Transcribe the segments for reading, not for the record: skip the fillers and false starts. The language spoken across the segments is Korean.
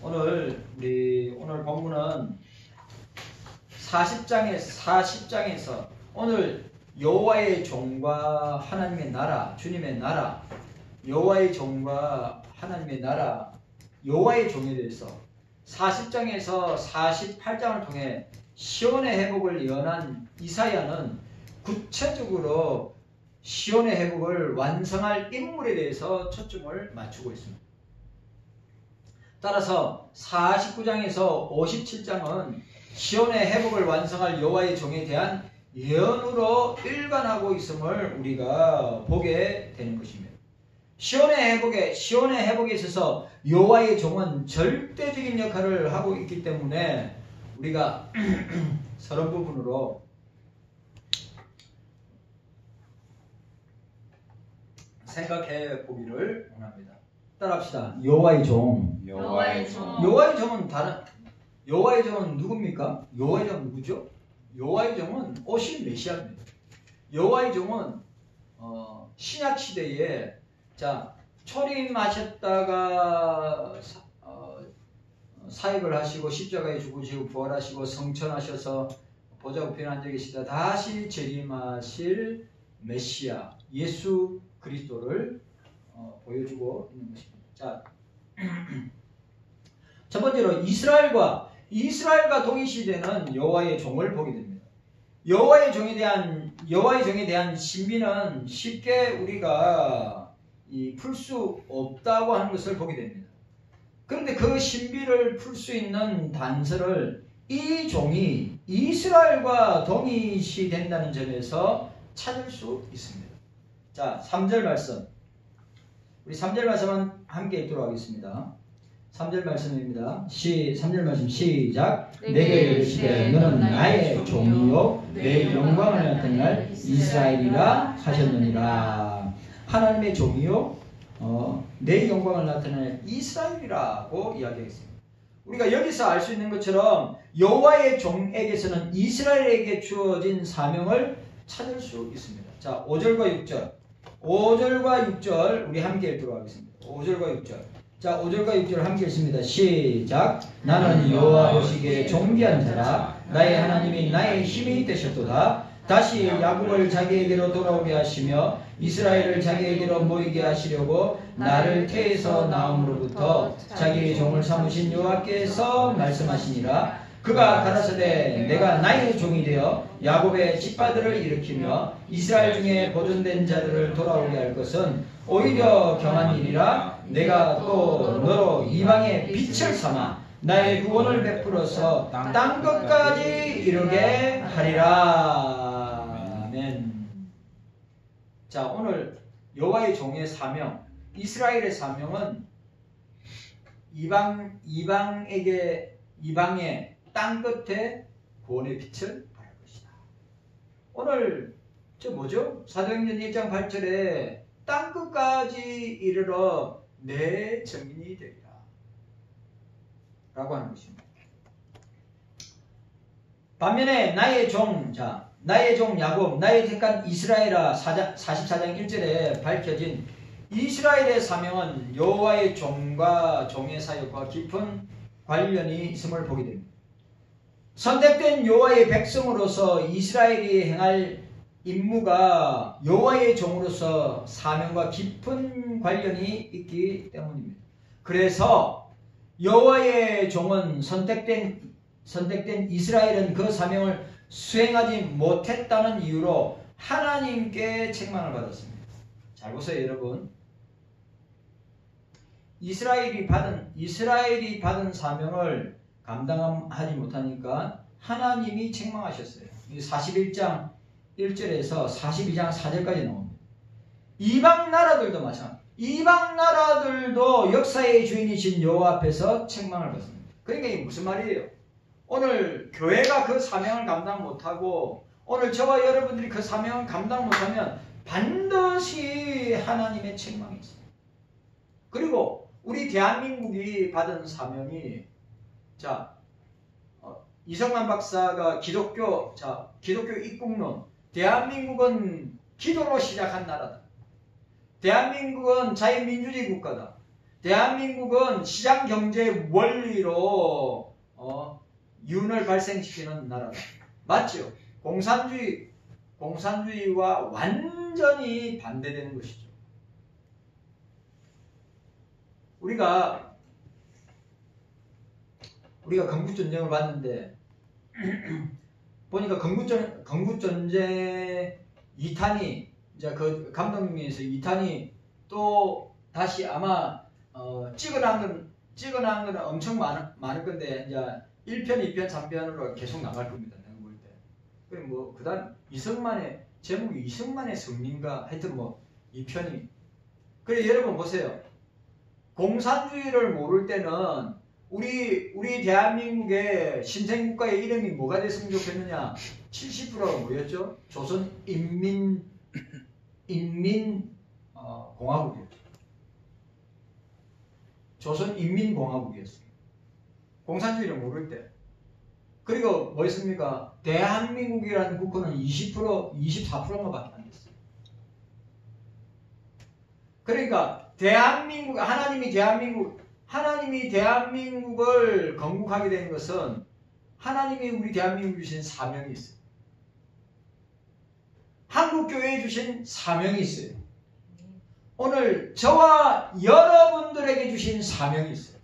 오늘 본문은 40장에서 오늘 여호와의 종과 하나님의 나라, 주님의 나라, 여호와의 종과 하나님의 나라, 여호와의 종에 대해서 40장에서 48장을 통해 시온의 회복을 예언한 이사야는 구체적으로 시온의 회복을 완성할 인물에 대해서 초점을 맞추고 있습니다. 따라서 49장에서 57장은 시온의 회복을 완성할 여호와의 종에 대한 예언으로 일관하고 있음을 우리가 보게 되는 것입니다. 시온의 회복에 있어서 여호와의 종은 절대적인 역할을 하고 있기 때문에 우리가 서론 부분으로 생각해 보기를 원합니다. 따라합시다. 여호와의 종. 여호와의 종은 누굽니까? 여호와의 종은 누구죠? 여호와의 종은 오실 메시아입니다. 여호와의 종은 신약 시대에 초림하셨다가 사역을 하시고 십자가에 죽으시고 부활하시고 성천하셔서 보좌 우편에 앉아 계시다 다시 재림하실 메시아 예수 그리스도를 보여주고 있는 것입니다. 자, 첫 번째로 이스라엘과 동일시되는 여호와의 종을 보게 됩니다. 여호와의 종에 대한 신비는 쉽게 우리가 풀 수 없다고 하는 것을 보게 됩니다. 그런데 그 신비를 풀 수 있는 단서를 이 종이 이스라엘과 동일시된다는 점에서 찾을 수 있습니다. 자, 3절 말씀. 우리 3절 말씀은 함께 읽도록 하겠습니다. 3절 말씀입니다. 3절 말씀 시작. 내게 이르시되 너는 나의 종이요 내 영광을 나타낼 이스라엘이라 하셨느니라. 하나님의 종이요 내 영광을 나타낼 이스라엘이라고 이야기했습니다. 우리가 여기서 알 수 있는 것처럼 여호와의 종에게서는 이스라엘에게 주어진 사명을 찾을 수 있습니다. 자, 5절과 6절 우리 함께 읽도록 하겠습니다. 5절과 6절. 자, 5절과 6절 함께 읽습니다. 시작. 나는 여호와 보시기에 존귀한 자라. 나의 하나님이 나의 힘이 되셨도다. 다시 야곱을 자기에게로 돌아오게 하시며 이스라엘을 자기에게로 모이게 하시려고 나를 태에서 나옴으로부터 자기의 종을 삼으신 여호와께서 말씀하시니라. 그가 가라사대 내가 나의 종이 되어 야곱의 찌빠들을 일으키며 이스라엘 중에 보존된 자들을 돌아오게 할 것은 오히려 경한 일이라. 내가 또 너로 이방의 빛을 삼아 나의 구원을 베풀어서 땅 끝까지 이르게 하리라. 아멘. 자, 오늘 여호와의 종의 사명, 이스라엘의 사명은 이방의 땅 끝에 구원의 빛을 발할 것이다. 오늘 뭐죠? 사도행전 1장 8절에 땅 끝까지 이르러 내 증인이 되리라 라고 하는 것입니다. 반면에 나의 종 야곱, 나의 택한 이스라엘아 44장 1절에 밝혀진 이스라엘의 사명은 여호와의 종과 종의 사역과 깊은 관련이 있음을 보게 됩니다. 선택된 여호와의 백성으로서 이스라엘이 행할 임무가 여호와의 종으로서 사명과 깊은 관련이 있기 때문입니다. 그래서 여호와의 종은 선택된 이스라엘은 그 사명을 수행하지 못했다는 이유로 하나님께 책망을 받았습니다. 잘 보세요, 여러분. 이스라엘이 받은 사명을 감당하지 못하니까 하나님이 책망하셨어요. 41장 1절에서 42장 4절까지 나옵니다. 이방 나라들도 마찬가지입니다. 이방 나라들도 역사의 주인이신 여호와 앞에서 책망을 받습니다. 그러니까 이게 무슨 말이에요? 오늘 교회가 그 사명을 감당 못하고 오늘 저와 여러분들이 그 사명을 감당 못하면 반드시 하나님의 책망이 있습니다. 그리고 우리 대한민국이 받은 사명이 이성만 박사가 기독교 입국론, 대한민국은 기도로 시작한 나라다. 대한민국은 자유민주주의 국가다. 대한민국은 시장 경제 원리로 윤을 발생시키는 나라다. 맞죠? 공산주의와 완전히 반대되는 것이죠. 우리가 건국전쟁을 봤는데 보니까 건국전쟁 2탄이 이제 그 감독님에서 2탄이 또 다시 아마 찍어놓은 건 엄청 많을 건데 이제 1편, 2편, 3편으로 계속 나갈 겁니다. 내가 볼 때. 그리고 뭐 그다음 제목이 이승만의 승리인가 하여튼 뭐 2편이. 그래 여러분 보세요. 공산주의를 모를 때는 우리 대한민국의 신생국가의 이름이 뭐가 됐으면 좋겠느냐? 70%가 뭐였죠? 조선인민공화국이었죠. 조선인민공화국이었어요. 공산주의를 모를 때. 그리고 뭐 있습니까? 대한민국이라는 국호는 20%, 24%가 안 됐어요. 그러니까 하나님이 대한민국을 건국하게 된 것은 하나님이 우리 대한민국에 주신 사명이 있어요. 한국교회에 주신 사명이 있어요. 오늘 저와 여러분들에게 주신 사명이 있어요.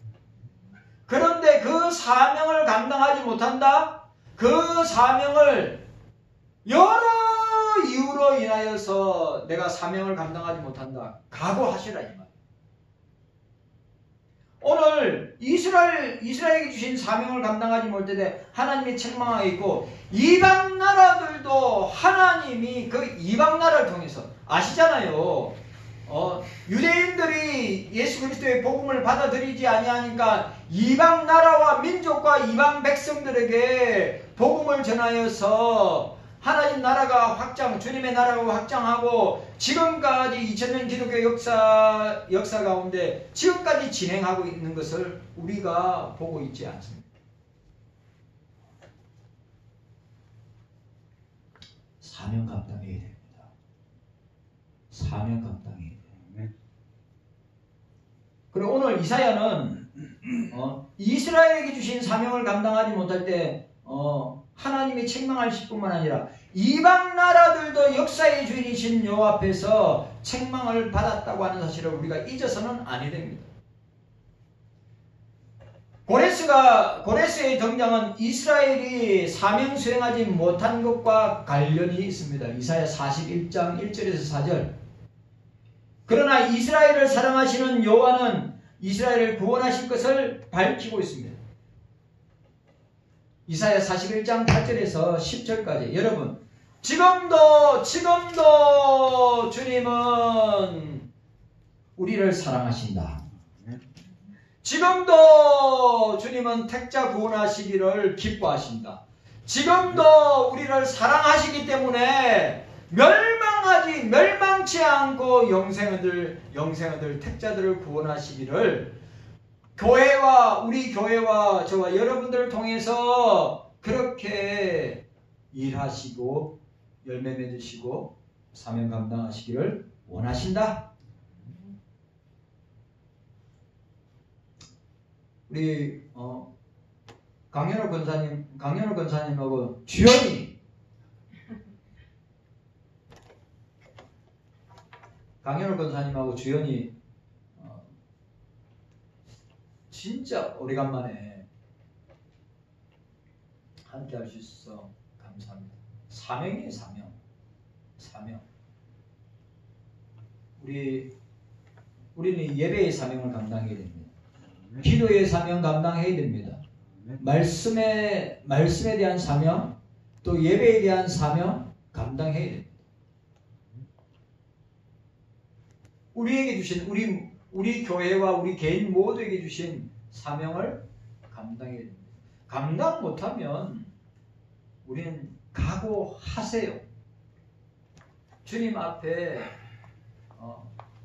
그런데 그 사명을 감당하지 못한다? 그 사명을 여러 이유로 인하여서 내가 사명을 감당하지 못한다. 각오하시라 이 말. 오늘 이스라엘에게 주신 사명을 감당하지 못할 때 하나님이 책망하고 있고 이방 나라들도 하나님이 그 이방 나라를 통해서 아시잖아요. 유대인들이 예수 그리스도의 복음을 받아들이지 아니하니까 이방 나라와 민족과 이방 백성들에게 복음을 전하여서 하나님 나라가 주님의 나라가 확장하고 지금까지 2000년 기독교 역사 가운데 지금까지 진행하고 있는 것을 우리가 보고 있지 않습니다. 사명 감당해야 됩니다. 사명 감당해야 돼요. 그리고 오늘 이사야는 이스라엘에게 주신 사명을 감당하지 못할 때 하나님이 책망하실 뿐만 아니라 이방 나라들도 역사의 주인이신 여호와 앞에서 책망을 받았다고 하는 사실을 우리가 잊어서는 아니 됩니다. 고레스의 등장은 이스라엘이 사명 수행하지 못한 것과 관련이 있습니다. 이사야 41장 1절에서 4절. 그러나 이스라엘을 사랑하시는 여호와는 이스라엘을 구원하실 것을 밝히고 있습니다. 이사야 41장 8절에서 10절까지. 여러분, 지금도 주님은 우리를 사랑하신다. 지금도 주님은 택자 구원하시기를 기뻐하신다. 지금도 우리를 사랑하시기 때문에 멸망치 않고 영생들 택자들을 구원하시기를 우리 교회와 저와 여러분들을 통해서 그렇게 일하시고 열매 맺으시고 사명 감당하시기를 원하신다. 우리 강현우 권사님하고 주연이 진짜 오래간만에 함께 할 수 있어서 감사합니다. 사명이에요, 사명. 우리는 예배의 사명을 감당해야 됩니다. 기도의 사명 감당해야 됩니다. 말씀에 대한 사명, 또 예배에 대한 사명 감당해야 됩니다. 우리에게 주신 우리 교회와 우리 개인 모두에게 주신 사명을 감당해야 됩니다. 감당 못하면 우리는 각오하세요. 주님 앞에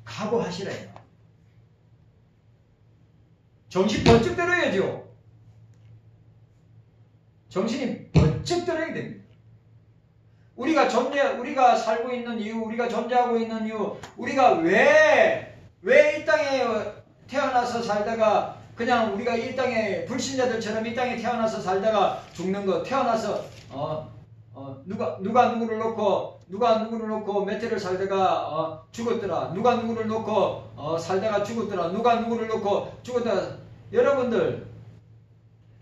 각오하시래요. 정신 번쩍 들어야죠. 정신이 번쩍 들어야 됩니다. 우리가 살고 있는 이유, 우리가 존재하고 있는 이유, 우리가 왜 이 땅에 태어나서 살다가 그냥 우리가 이 땅에 불신자들처럼 이 땅에 태어나서 살다가 죽는 거, 태어나서 누가 누구를 놓고 몇 해를 살다가 죽었더라. 누가 누구를 놓고 살다가 죽었더라. 누가 누구를 놓고 죽었더라. 여러분들,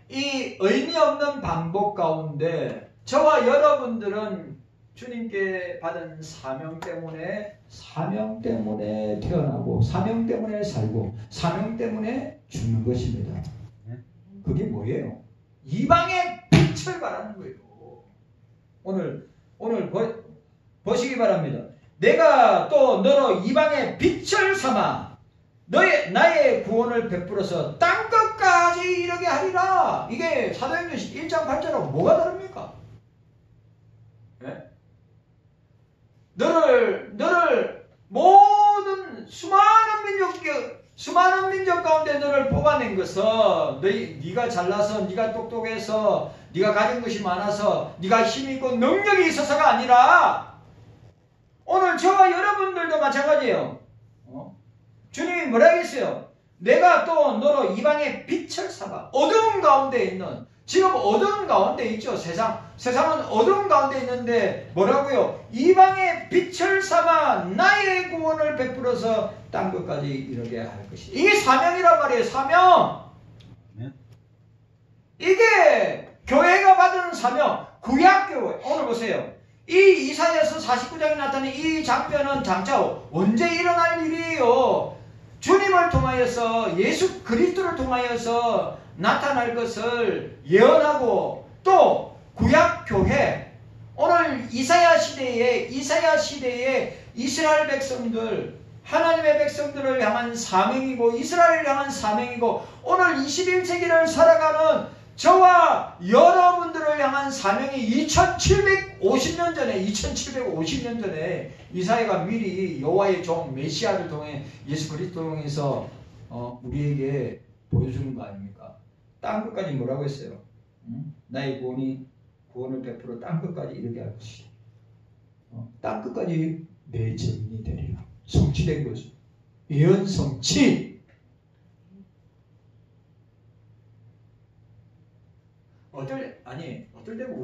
이 의미 없는 반복 가운데 저와 여러분들은 주님께 받은 사명 때문에 태어나고, 사명 때문에 살고, 사명 때문에 죽는 것입니다. 그게 뭐예요? 이방의 빛을 발하는 거예요. 오늘 보시기 바랍니다. 내가 또 너로 이방의 빛을 삼아 나의 구원을 베풀어서 땅끝까지 이르게 하리라. 이게 사도행전 1장 8절하고 뭐가 다릅니까? 네? 너를 모든 수많은 민족 가운데 너를 뽑아낸 것은 네가 잘나서, 네가 똑똑해서, 네가 가진 것이 많아서, 네가 힘이 있고 능력이 있어서가 아니라, 오늘 저와 여러분들도 마찬가지예요. 주님이 뭐라 했어요? 내가 또 너로 이방의 빛을 삼아. 어두운 가운데 있는, 지금 어두운 가운데 있죠. 세상은 어두운 가운데 있는데 뭐라고요? 이방의 빛을 삼아 나의 구원을 베풀어서 땅끝까지 이르게 할 것이다. 이게 사명이란 말이에요. 사명. 이게 교회가 받은 사명. 구약교회. 오늘 보세요. 이 이사야서 49장에 나타낸 이 장면은 장차 언제 일어날 일이에요? 주님을 통하여서, 예수 그리스도를 통하여서 나타날 것을 예언하고, 또 구약교회, 오늘 이사야 시대에 이스라엘 백성들, 하나님의 백성들을 향한 사명이고, 이스라엘을 향한 사명이고, 오늘 21세기를 살아가는 저와 여러분들을 향한 사명이 2750년 전에 이사야가 미리 여호와의 종 메시아를 통해, 예수 그리스도를 통해서 우리에게 보여주는 거 아닙니까? 땅끝까지 뭐라고 했어요? 나의 구원을 베풀어 땅끝까지 이르게 할 것이다. 땅끝까지 내 증인이 되리라. 성취된 거죠. 예언 성취. 어떨 때는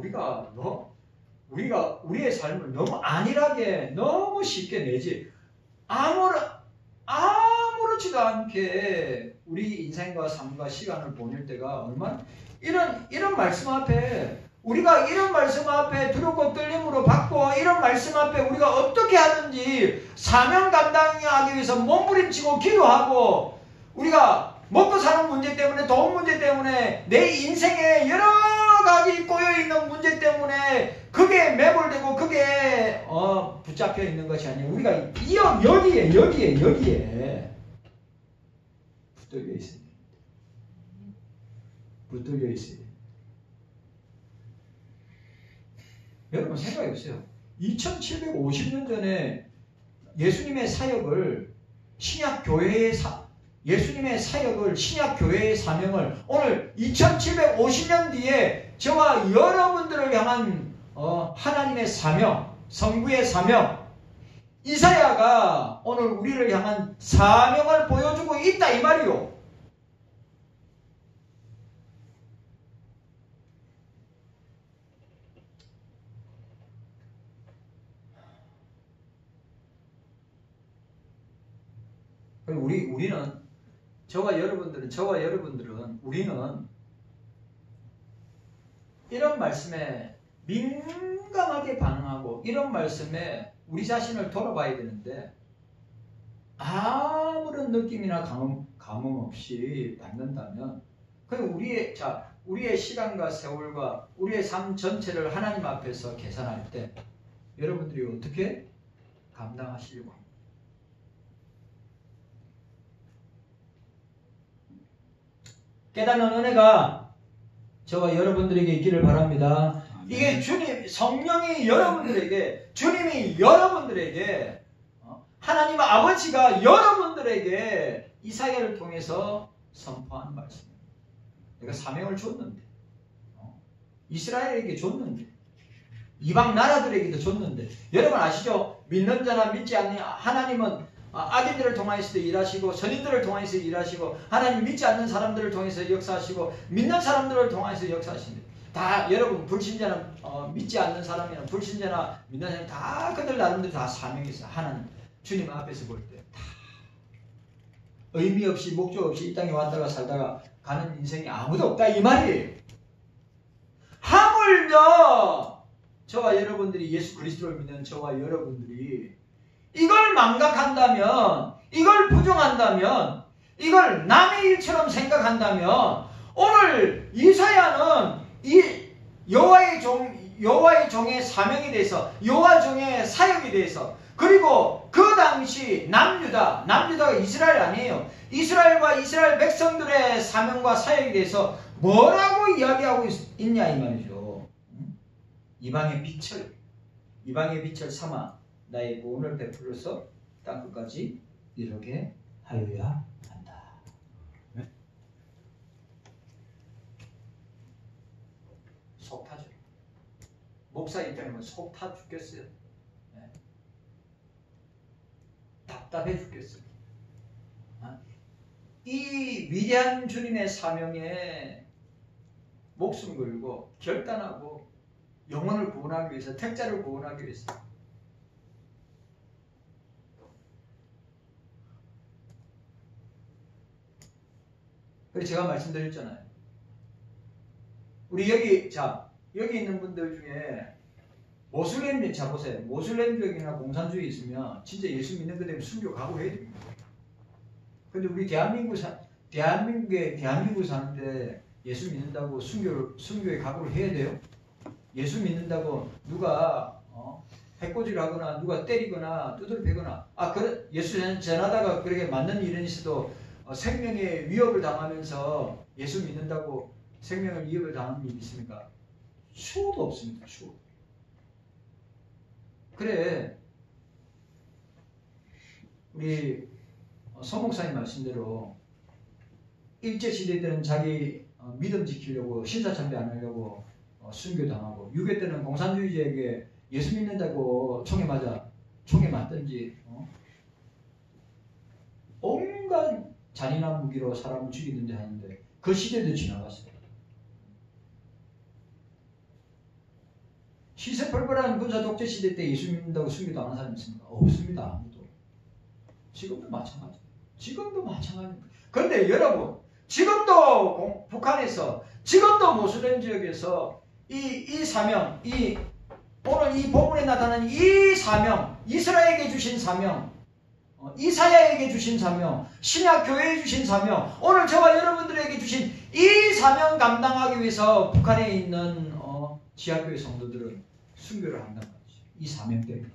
우리가 우리의 삶을 너무 안일하게, 너무 쉽게 내지, 아무렇지도 않게 우리 인생과 삶과 시간을 보낼 때가 얼마나, 이런 말씀 앞에, 우리가 이런 말씀 앞에 두렵고 떨림으로 받고, 이런 말씀 앞에 우리가 어떻게 하든지 사명 감당하기 위해서 몸부림치고 기도하고, 우리가 먹고 사는 문제 때문에, 돈 문제 때문에, 내 인생에 여러 가지 꼬여있는 문제 때문에 그게 매몰되고 그게 붙잡혀 있는 것이 아니에요. 우리가 여기에 붙들려 있어야 됩니다. 붙들려 있어야 됩니다. 여러분 생각해 보세요. 2750년 전에 예수님의 사역을 신약 교회의 사명을 오늘 2750년 뒤에 저와 여러분들을 향한 하나님의 사명, 성부의 사명, 이사야가 오늘 우리를 향한 사명을 보여주고 있다 이 말이요. 우리는 저와 여러분들은 우리는 이런 말씀에 민감하게 반응하고, 이런 말씀에 우리 자신을 돌아봐야 되는데, 아무런 느낌이나 감흥 없이 받는다면, 우리의 시간과 세월과 우리의 삶 전체를 하나님 앞에서 계산할 때 여러분들이 어떻게 감당하시려고 합니다. 깨닫는 은혜가 저와 여러분들에게 있기를 바랍니다. 이게 성령이 여러분들에게, 주님이 여러분들에게, 하나님 아버지가 여러분들에게 이사야를 통해서 선포한 말씀입니다. 내가 사명을 줬는데, 이스라엘에게 줬는데, 이방 나라들에게도 줬는데, 여러분 아시죠? 믿는 자나 믿지 않는 하나님은 악인들을 통해서도 일하시고 선인들을 통해서 일하시고 하나님 믿지 않는 사람들을 통해서 역사하시고 믿는 사람들을 통해서 역사하십니다. 다 여러분 불신자는 믿지 않는 사람이나 불신자나 믿는 사람 다 그들 나름대로 다 사명이 있어요. 하나님 주님 앞에서 볼 때 다 의미 없이 목적 없이 이 땅에 왔다가 살다가 가는 인생이 아무도 없다 이 말이에요. 하물며 저와 여러분들이 예수 그리스도를 믿는 저와 여러분들이 이걸 망각한다면, 이걸 부정한다면, 이걸 남의 일처럼 생각한다면 오늘 이사야는 이 여호와의 종의 사명에 대해서, 여호와 종의 사역에 대해서, 그리고 그 당시 남유다가 이스라엘 아니에요. 이스라엘과 이스라엘 백성들의 사명과 사역에 대해서 뭐라고 이야기하고 있냐 이 말이죠. 이방의 빛을 삼아 나의 구원을 베풀어서 땅끝까지 이르게 하여야 한다. 네? 속 타죠. 목사 입장이면 속 타 죽겠어요. 네. 답답해 죽겠어요. 이 위대한 주님의 사명에 목숨 걸고 결단하고 영혼을 구원하기 위해서, 택자를 구원하기 위해서 그래서 제가 말씀드렸잖아요. 우리 여기 있는 분들 중에 모슬렘, 자 보세요. 모슬렘족이나 공산주의 있으면 진짜 예수 믿는 것 때문에 순교 각오해야 됩니다. 근데 우리 대한민국 사는데 예수 믿는다고 순교에 각오를 해야 돼요? 예수 믿는다고 누가 해코지를 하거나 누가 때리거나 두드려 패거나 예수 전하다가 그렇게 맞는 일은 있어도 생명의 위협을 당하면서 예수 믿는다고 생명을 위협을 당하는 일이 있습니까? 수도 없습니다. 수. 그래 우리 서 목사님 말씀대로 일제시대 때는 자기 믿음 지키려고 신사참배 안 하려고 순교당하고 6.25 때는 공산주의자에게 예수 믿는다고 총에 맞든지 온갖 잔인한 무기로 사람을 죽이는데 하는데 그 시대도 지나갔어요. 시세펄펄한 군사 독재 시대 때 예수 믿는다고 순교당한 사람 있습니까? 없습니다. 아무도. 지금도 마찬가지입니다. 그런데 여러분 지금도 북한에서 지금도 모슬렘 지역에서 이 사명, 오늘 이 본문에 나타나는 이 사명, 이스라엘에게 주신 사명, 이사야에게 주신 사명, 신약 교회에 주신 사명, 오늘 저와 여러분들에게 주신 이 사명 감당하기 위해서 북한에 있는 지하교회 성도들은 순교를 한단 말이죠. 이 사명 때문에.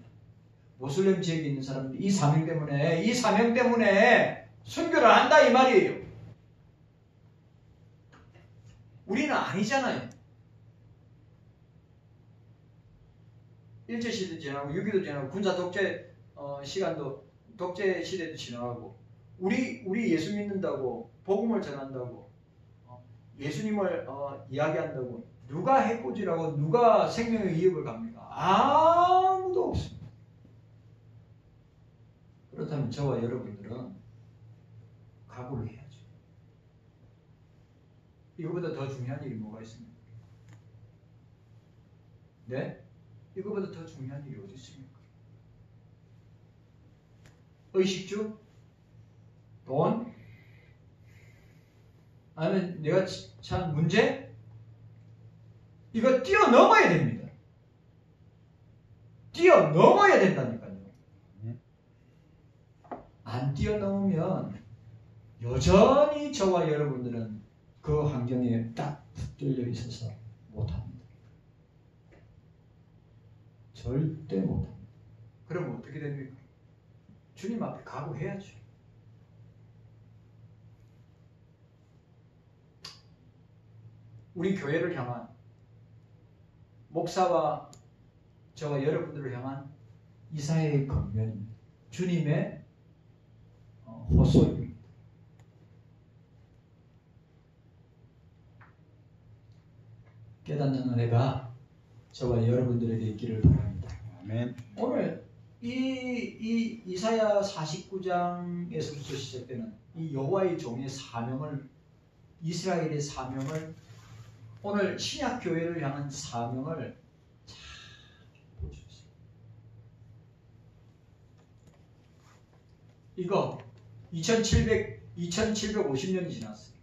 모슬렘 지역에 있는 사람들이 이 사명 때문에 순교를 한다 이 말이에요. 우리는 아니잖아요. 일제시대 지나고 6.25도 지나고 군사 독재 시간도 독재 시대도 지나가고 우리 예수 믿는다고 복음을 전한다고 예수님을 이야기한다고 누가 해코지라고 누가 생명의 위협을 갑니까? 아무도 없습니다. 그렇다면 저와 여러분들은 각오를 해야죠. 이거보다 더 중요한 일이 뭐가 있습니까? 네? 이거보다 더 중요한 일이 어디 있습니까? 의식주? 돈? 아니면 내가 처한 문제? 이거 뛰어넘어야 됩니다. 뛰어넘어야 된다니까요. 안 뛰어넘으면 여전히 저와 여러분들은 그 환경에 딱 붙들려 있어서 못합니다. 절대 못합니다. 그럼 어떻게 됩니까? 주님 앞에 각오해야죠. 우리 교회를 향한 목사와 저와 여러분들을 향한 이사야의 권면입니다. 주님의 호소입니다. 깨닫는 은혜가 저와 여러분들에게 있기를 바랍니다. 아멘. 오늘 이 이사야 49장에서부터 시작되는 이 여호와의 종의 사명을, 이스라엘의 사명을, 오늘 신약 교회를 향한 사명을 잘 보여주세요. 이거 2750년이 지났어요.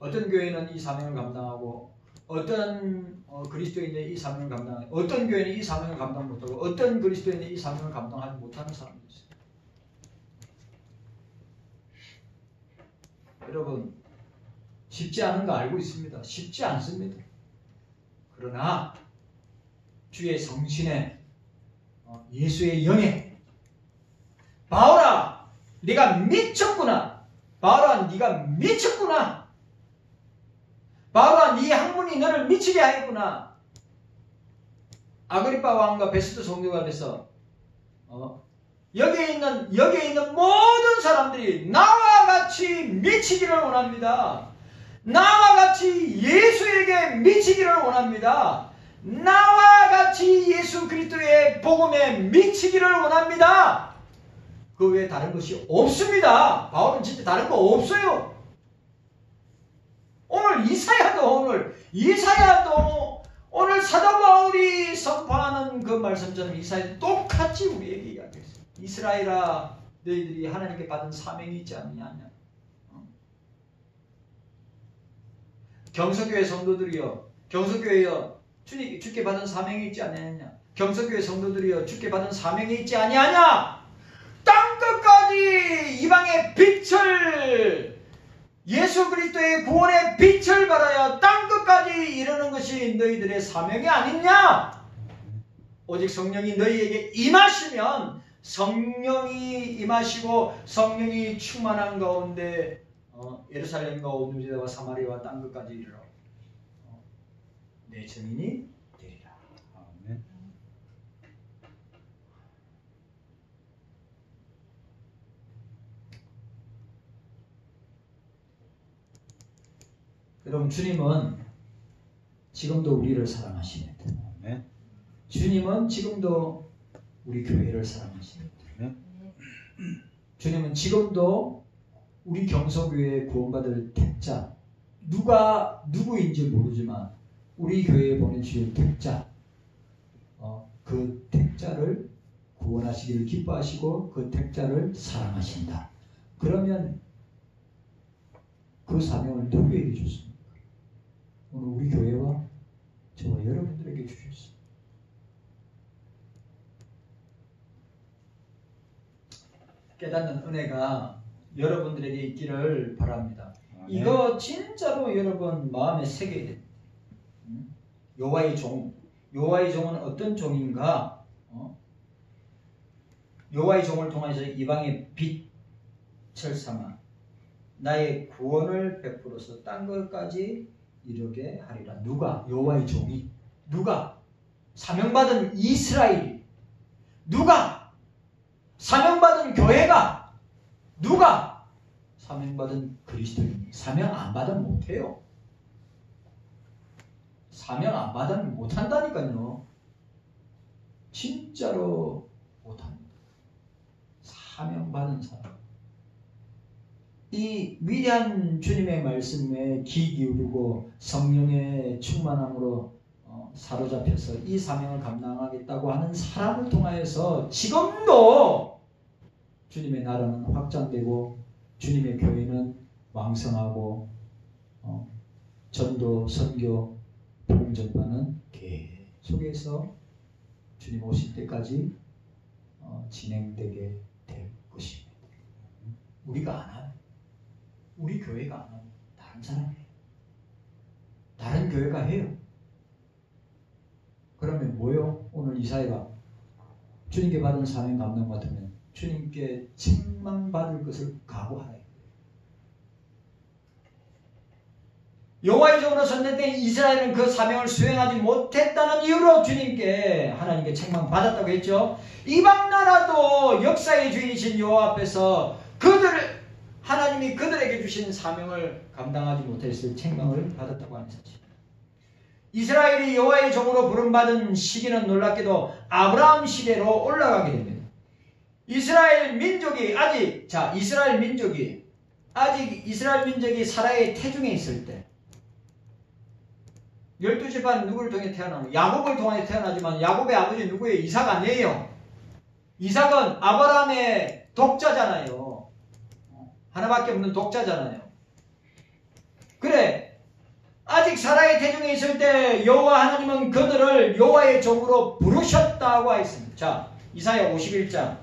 어떤 교회는 이 사명을 감당하고, 어떤 그리스도인이 이 사명을 감당하고, 어떤 교회는 이 사명을 감당 못하고, 어떤 그리스도인이 이 사명을 감당하지 못하는 사람도 있어요. 여러분, 쉽지 않은 거 알고 있습니다. 쉽지 않습니다. 그러나 주의 성신에, 예수의 영에, 바울아 네가 미쳤구나, 바울아 네가 미쳤구나, 바울아 네 학문이 너를 미치게 하였구나. 아그리파 왕과 베스트 성도가 돼서 여기에 있는 모든 사람들이 나와 같이 미치기를 원합니다. 나와 같이 예수에게 미치기를 원합니다. 나와 같이 예수 그리스도의 복음에 미치기를 원합니다. 그 외에 다른 것이 없습니다. 바울은 진짜 다른 거 없어요. 오늘 이사야도 오늘 사도 바울이 선포하는 그 말씀처럼 이사야도 똑같이 우리에게 이야기했어요. 이스라엘아, 너희들이 하나님께 받은 사명이 있지 않느냐. 경서교회 성도들이여, 경서교회여, 주께 받은 사명이 있지 아니하냐. 경서교회 성도들이여, 주께 받은 사명이 있지 아니하냐. 땅끝까지 이방의 빛을, 예수 그리스도의 구원의 빛을 발하여 땅끝까지 이르는 것이 너희들의 사명이 아니냐. 오직 성령이 너희에게 임하시면, 성령이 임하시고 성령이 충만한 가운데 예루살렘과 온 유대와 사마리아와 땅끝까지 이르러 내 증인이 되리라. 아멘. 여러분, 주님은 지금도 우리를 사랑하십니다. 아멘. 주님은 지금도 우리 교회를 사랑하십니다. 아멘. 주님은 지금도 우리 경서교회에 구원받을 택자, 누구인지 모르지만 우리 교회에 보내주실 택자, 그 택자를 구원하시기를 기뻐하시고 그 택자를 사랑하신다. 그러면 그 사명을 누구에게 줬습니까? 오늘 우리 교회와 저와 여러분들에게 주셨습니다. 깨닫는 은혜가 여러분들에게 있기를 바랍니다. 네. 이거 진짜로 여러분 마음에 새겨야 됩니다. 여호와의 종은 어떤 종인가? 여호와의 종을 통해서 이방의 빛을 삼아 나의 구원을 베풀어서 땅끝까지 이르게 하리라. 누가? 여호와의 종이. 누가? 사명받은 이스라엘이. 누가? 사명받은 교회가. 누가? 사명받은 그리스도인이. 사명 안 받으면 못해요. 사명 안 받으면 못한다니까요. 진짜로 못합니다. 사명받은 사람. 이 위대한 주님의 말씀에 귀 기울이고 성령의 충만함으로 사로잡혀서 이 사명을 감당하겠다고 하는 사람을 통하여서 지금도 주님의 나라는 확장되고 주님의 교회는 왕성하고 전도, 선교, 복음 전파는 계속해서 주님 오실 때까지 진행되게 될 것입니다. 우리가 안 하면, 우리 교회가 안 하면 다른 사람이 해요. 다른 교회가 해요. 그러면 뭐요? 오늘 이사야가 주님께 받은 사명 감동 같으면 주님께 책망받을 것을 각오하라. 여호와의 종으로 선택된 이스라엘은 그 사명을 수행하지 못했다는 이유로 주님께 하나님께 책망받았다고 했죠. 이방 나라도 역사의 주인이신 여호와 앞에서 하나님이 그들에게 주신 사명을 감당하지 못했을 책망을 받았다고 하는 사실. 이스라엘이 여호와의 종으로 부름받은 시기는 놀랍게도 아브라함 시대로 올라가게 됩니다. 이스라엘 민족이 아직 이스라엘 민족이 사라의 태중에 있을 때 12지파 누구를 통해 태어나는 야곱을 통해 태어나지만 야곱의 아버지 누구예요? 이삭 아니에요. 이삭은 아브라함의 독자잖아요. 하나밖에 없는 독자잖아요. 그래, 아직 사라의 태중에 있을 때 여호와 하나님은 그들을 여호와의 종으로 부르셨다고 하였습니다. 자, 이사야 51장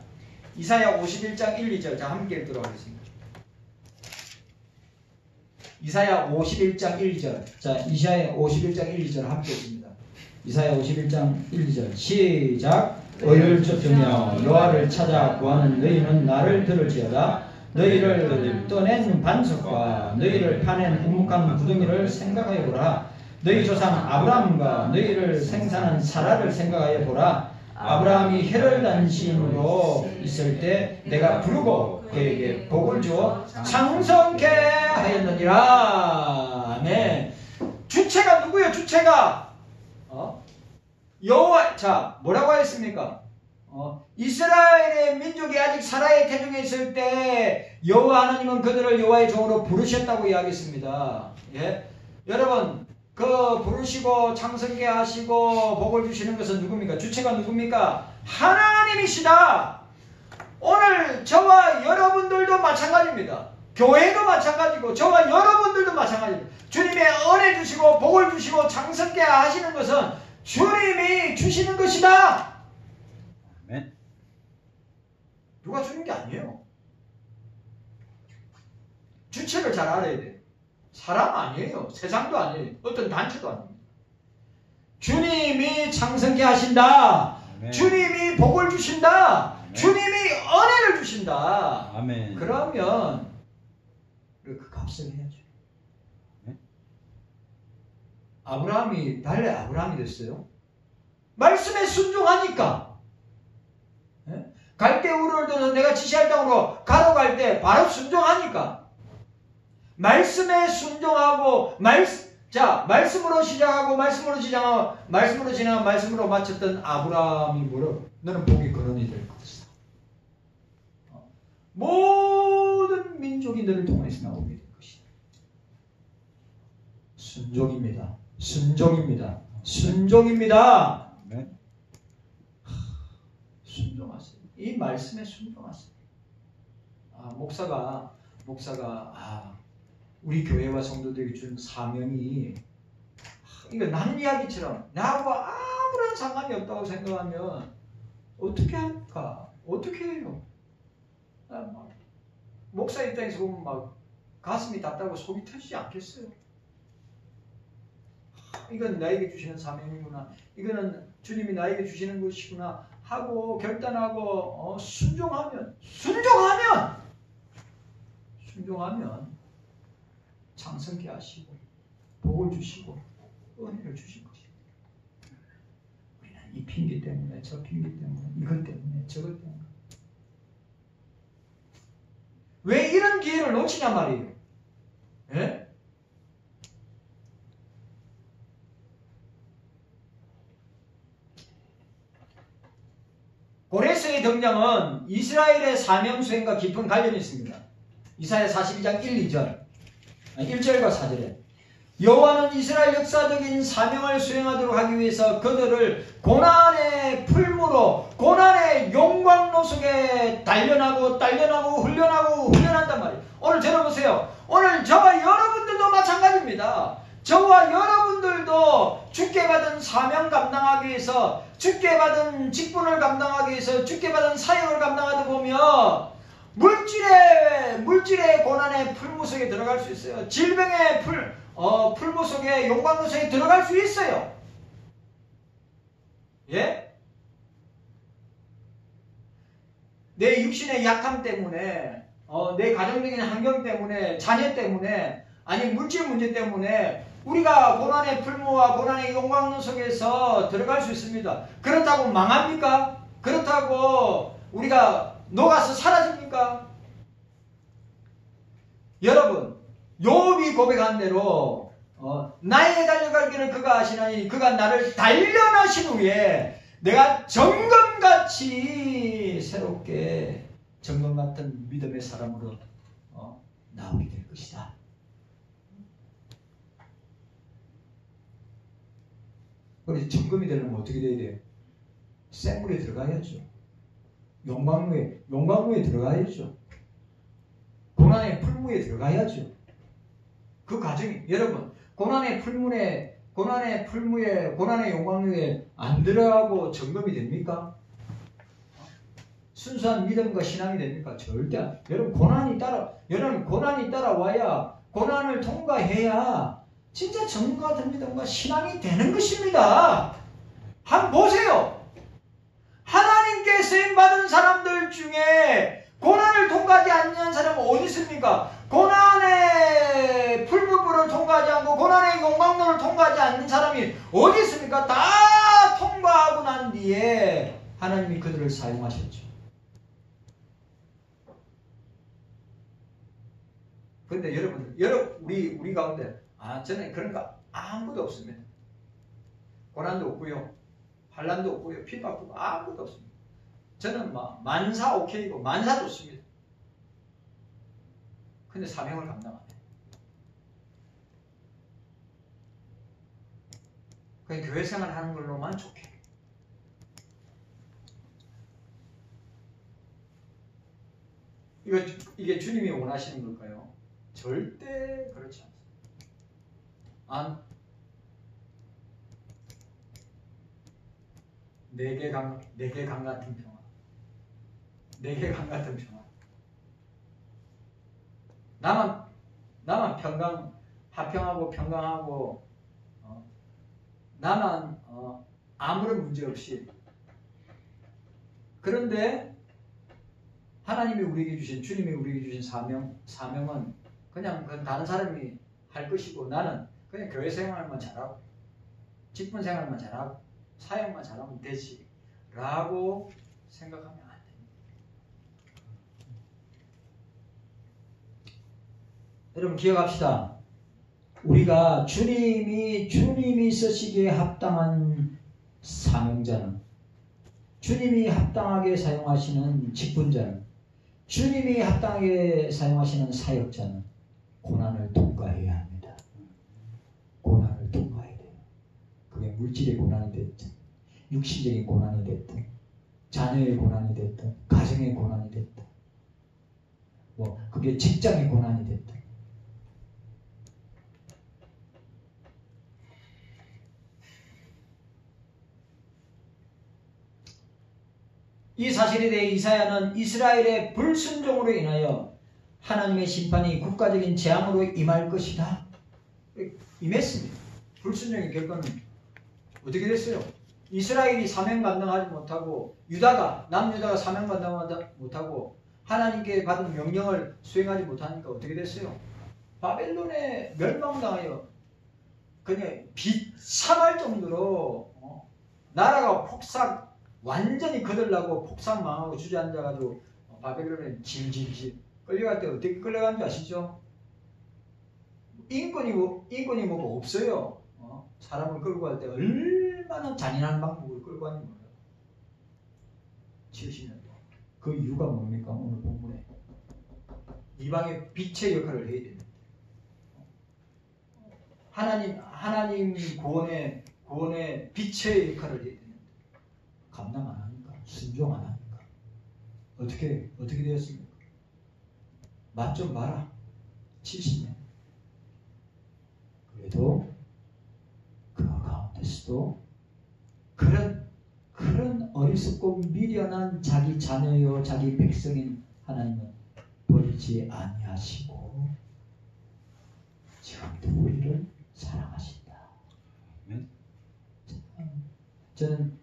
1, 2절. 자, 함께 읽도록 하겠습니다. 이사야 51장 1, 2절. 자, 이사야 51장 1, 2절 함께 읽습니다. 이사야 51장 1, 2절. 시작. 의를 쫓으며 여호와를 찾아 구하는 너희는 나를 들을지어다. 너희를 떠낸 반석과 너희를 파낸 우묵한 구덩이를 생각하여 보라. 너희 조상 아브라함과 너희를 생산한 사라를 생각하여 보라. 아브라함이 혈을 단신으로 있을 때 내가 부르고 그에게 복을 주어 장성케 하였느니라. 아멘. 주체가 누구예요? 주체가 여호와. 자, 뭐라고 하였습니까? 이스라엘의 민족이 아직 사라의 태중에 있을 때 여호와 하나님은 그들을 여호와의 종으로 부르셨다고 이야기했습니다. 예? 여러분, 그 부르시고 창성케 하시고 복을 주시는 것은 누굽니까? 주체가 누굽니까? 하나님이시다. 오늘 저와 여러분들도 마찬가지입니다. 교회도 마찬가지고 저와 여러분들도 마찬가지입니다. 주님의 은혜 주시고 복을 주시고 창성케 하시는 것은 주님이 주시는 것이다. 아멘. 누가 주는 게 아니에요. 주체를 잘 알아야 돼. 사람 아니에요. 세상도 아니에요. 어떤 단체도 아닙니다. 주님이 창성케 하신다. 아멘. 주님이 복을 주신다. 아멘. 주님이 은혜를 주신다. 아멘. 그러면 그 값을 해야죠. 아멘. 아브라함이 달래 아브라함이 됐어요. 말씀에 순종하니까. 갈대 우르를 둬서 내가 지시할 땅으로 가로 갈 때 바로 순종하니까. 말씀에 순종하고 말씀으로 시작하고 말씀으로 지나가 말씀으로 마쳤던 아브라함이 뭐라고? 너는 복이 근원이 될 것이다. 모든 민족이 너를 통해서 나오게 될 것이다. 순종입니다. 순종입니다. 순종입니다. 네. 순종하세요. 이 말씀에 순종하세요. 목사가 우리 교회와 성도들에게 준 사명이 이거 남 이야기처럼 나하고 아무런 상관이 없다고 생각하면 어떻게 할까? 어떻게 해요? 목사 입장에서 보면 막 가슴이 답답하고 속이 터지지 않겠어요? 이건 나에게 주시는 사명이구나. 이거는 주님이 나에게 주시는 것이구나 하고 결단하고 순종하면 창성케 하시고 복을 주시고 은혜를 주실 것입니다. 우리는 이 핑계 때문에 저 핑계 때문에 이것 때문에 저것 때문에 왜 이런 기회를 놓치냐 말이에요. 예? 고레스의 등장은 이스라엘의 사명 수행과 깊은 관련이 있습니다. 이사야 42장 1절과 4절에 여호와는 이스라엘 역사적인 사명을 수행하도록 하기 위해서 그들을 고난의 풀무로 고난의 용광로 속에 단련하고 훈련한단 말이에요. 오늘 들어보세요. 오늘 저와 여러분들도 마찬가지입니다. 저와 여러분들도 주께 받은 사명 감당하기 위해서 주께 받은 직분을 감당하기 위해서 주께 받은 사역을 감당하다 보면 물질의 고난의 풀무 속에 들어갈 수 있어요. 질병의 풀무 속에 용광로 속에 들어갈 수 있어요. 예? 내 육신의 약함 때문에 내 가정적인 환경 때문에 자녀 때문에 아니 물질 문제 때문에 우리가 고난의 풀무와 고난의 용광로 속에서 들어갈 수 있습니다. 그렇다고 망합니까? 그렇다고 우리가 녹아서 사라집니까? 여러분, 욥이 고백한 대로 나에게 달려갈 길을 그가 아시나니 그가 나를 단련하신 후에 내가 정금같이 새롭게 정금 같은 믿음의 사람으로 나오게 될 것이다. 그래서 정금이 되려면 어떻게 돼야 돼요? 샘물에 들어가야죠. 용광로에 들어가야죠. 고난의 풀무에 들어가야죠. 그 과정이 여러분 고난의 풀무에 고난의 용광로에 안 들어가고 점검이 됩니까? 순수한 믿음과 신앙이 됩니까? 절대 안. 여러분 고난이 따라와야 고난을 통과해야 진짜 정과 같은 믿음과 신앙이 되는 것입니다. 한번 보세요. 하나님께 쓰임받은 사람들 중에 고난을 통과하지 않는 사람은 어디 있습니까? 고난의 풀무불을 통과하지 않고 고난의 용광로를 통과하지 않는 사람이 어디 있습니까? 다 통과하고 난 뒤에 하나님이 그들을 사용하셨죠. 그런데 여러분 우리 가운데 저는 그런 거 아무도 없습니다. 고난도 없고요, 환난도 없고요, 핍박도 아무것도 없습니다. 저는 만사 오케이고 만사 좋습니다. 근데 사명을 감당 안 해요. 그냥 교회 생활 하는 걸로만 좋게. 이게 주님이 원하시는 걸까요? 절대 그렇지 않습니다. 내게 강 같은 평화. 내게 강 같은 평화. 나만 화평하고 평강하고 나만 아무런 문제 없이. 그런데 하나님이 우리에게 주신, 주님이 우리에게 주신 사명은 그냥 다른 사람이 할 것이고 나는 그냥 교회 생활만 잘하고 직분 생활만 잘하고 사역만 잘하면 되지 라고 생각하면 안 됩니다. 여러분 기억합시다. 우리가 주님이 쓰시기에 합당한 사명자는, 주님이 합당하게 사용하시는 직분자는, 주님이 합당하게 사용하시는 사역자는 고난을 통과해야 합니다. 고난을 통과해야 돼요. 그게 물질의 고난이 됐든, 육신적인 고난이 됐든, 자녀의 고난이 됐든, 가정의 고난이 됐든, 그게 직장의 고난이 됐든. 이 사실에 대해 이사야는 이스라엘의 불순종으로 인하여 하나님의 심판이 국가적인 재앙으로 임할 것이다. 임했습니다. 불순종의 결과는 어떻게 됐어요? 이스라엘이 사명 감당하지 못하고 남유다가 사명 감당하지 못하고 하나님께 받은 명령을 수행하지 못하니까 어떻게 됐어요? 바벨론에 멸망당하여 그냥 비참할 정도로 나라가 완전히 거들나고 폭삭망하고 주저앉아가지고 바벨론에 질질질 끌려갈 때 어떻게 끌려간 줄 아시죠? 인권이 뭐가 없어요. 사람을 끌고 갈 때 얼마나 잔인한 방법을 끌고 가는지 몰라요. 70년 동안. 그 이유가 뭡니까? 오늘 본문에 이방의 빛의 역할을 해야 됩니다. 하나님 구원의 빛의 역할을 해야 됩니다. 감당 안 하니까, 순종 안 하니까 어떻게 되었습니까? 맛 좀 봐라. 70년. 그래도 그 가운데서도 그런 어리석고 미련한 자기 자녀요 자기 백성인 하나님은 버리지 아니하시고 지금도 우리를 사랑하신다. 저는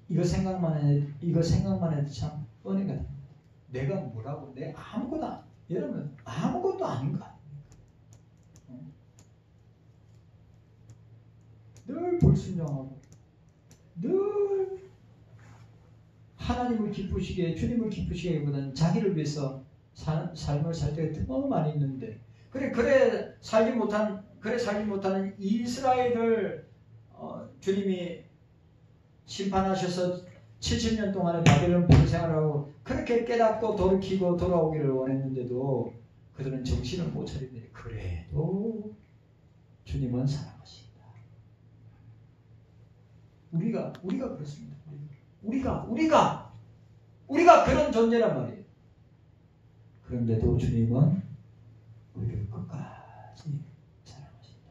이거 생각만 해도 참 은혜가 됩니다. 내가 뭐라고, 여러분 아무것도 아닌 거 아닙니까? 늘 불순종하고 늘 하나님을 기쁘시게, 주님을 기쁘시게보다는 자기를 위해서 삶을 살 때가 너무 많이 있는데 그래 살지 못한 그래 살지 못하는 이스라엘을 주님이 심판하셔서 70년 동안의 바벨론 포로 생활하고 그렇게 깨닫고 돌이키고 돌아오기를 원했는데도 그들은 정신을 못 차리는데 그래도 주님은 사랑하신다. 우리가 그렇습니다. 우리가 그런 존재란 말이에요. 그런데도 주님은 우리를 끝까지 사랑하신다.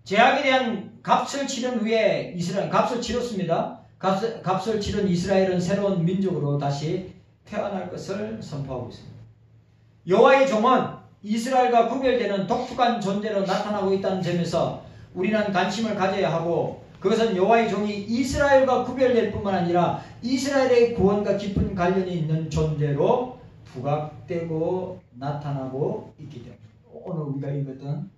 제약에 대한 값을 치른 후에 이스라엘 값을 치렀습니다. 값을 치른 이스라엘은 새로운 민족으로 다시 태어날 것을 선포하고 있습니다. 여호와의 종은 이스라엘과 구별되는 독특한 존재로 나타나고 있다는 점에서 우리는 관심을 가져야 하고 그것은 여호와의 종이 이스라엘과 구별될 뿐만 아니라 이스라엘의 구원과 깊은 관련이 있는 존재로 부각되고 나타나고 있기 때문입니다. 오늘 우리가 읽었던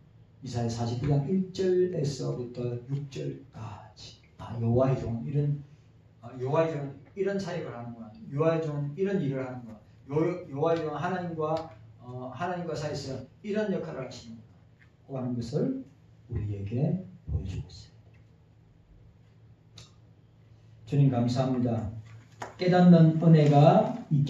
이사야 49장 1절에서부터 6절까지 여호와의 종은 여호와의 종은 이런 사역을 하는구나. 여호와의 종은 이런 일을 하는구나. 여호와의 종은 하나님과 사이에서 이런 역할을 하시는구나 하는 것을 우리에게 보여주고 있습니다. 주님 감사합니다. 깨닫는 은혜가 있게